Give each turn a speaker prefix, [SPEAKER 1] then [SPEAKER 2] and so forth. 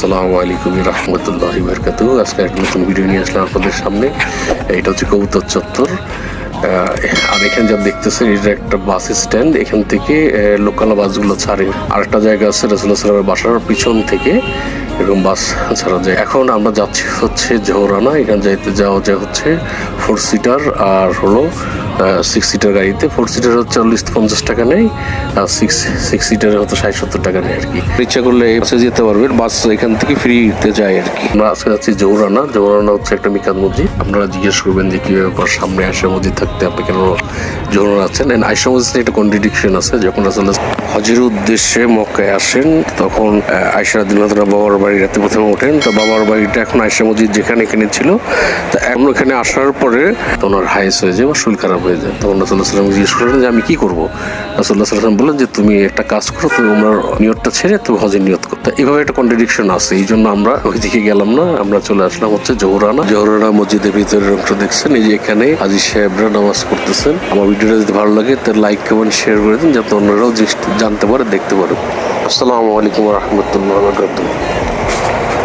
[SPEAKER 1] আসসালামু আলাইকুম রহমতুল্লাহি বারাকাতুহু। আজকে একটা নতুন ভিডিও নিয়ে আসলাম আপনাদের সামনে। এটা হচ্ছে কবুতর চত্বর। আর এখানে যা দেখতেছেন এটা একটা বাস স্ট্যান্ড। এখান থেকে লোকাল বাসগুলো ছাড়ে। আরেকটা জায়গা আছে রাসূলুল্লাহ সাল্লাল্লাহু আলাইহি ওয়াসাল্লামের বাসার পিছন থেকে এরকম বাস ছাড়া যায়। এখন আমরা যাচ্ছি হচ্ছে জোহরানা। এখানে যাওয়া যায় হচ্ছে 4 সিটার আর হলো 6 সিটার গাড়িতে। 4 সিটার হচ্ছে 40-50 টাকা নেয়, আর 6 সিটারে হয়তো 60-70 টাকা নেয় আর কি। ইচ্ছা করলে বাসে যেতে পারবেন, বাস এখান থেকে ফ্রিতে যায় আর কি। আমরা আজকে যাচ্ছি জোহরানা। জোহরানা হচ্ছে একটা মিকাত মসজিদ। আপনারা জিজ্ঞেস করবেন যে কিভাবে সামনে আয়সা মসজিদ থাকতে আপনি কেন জোহরানা আছেন। আয়সা মসজিদে একটা কন্ট্রাডিকশন আছে। যখন রাসূলুল্লাহ হজের উদ্দেশ্যে মক্কায় আসেন তখন আয়সা রাদিয়াল্লাহু তাআলা বাবার বাড়ি রাতে প্রথমে ওঠেন। তো বাবার বাড়িটা এখন আয়সা মসজিদ যেখানে এখানে ছিল। তো এখন ওখানে আসার পরে ওনার হাইস হয়ে যায় বা শরীর খারাপ হয়ে যায়। তখন রাসূলুল্লাহ সাল্লাল্লাহু আলাইহি ওয়াসাল্লাম জিজ্ঞেস করলেন যে আমি কি করবো। রাসূলুল্লাহ সাল্লাল্লাহু আলাইহি ওয়াসাল্লাম বললেন যে তুমি একটা কাজ করো, তুমি ওনার নিয়তটা ছেড়ে তুমি হজের নিয়ত করো। এইভাবে একটা কন্ট্রাডিকশন আছে, এই জন্য আমরা ওইদিকে গেলাম না। আমরা চলে আসলাম হচ্ছে জোহরানা। জোহরানা মসজিদের ভিতরের অংশ দেখছেন। এই যে এখানে হাজী সাহেবরা নামাজ পড়তেছেন। আমার ভিডিওটা যদি ভালো লাগে তাহলে লাইক কমেন্ট শেয়ার করে দিন, যাতে অন্যরাও জানতে পারে, দেখতে পারে। আসসালামু আলাইকুম ওয়া রাহমাতুল্লাহি ওয়া বারাকাতুহু।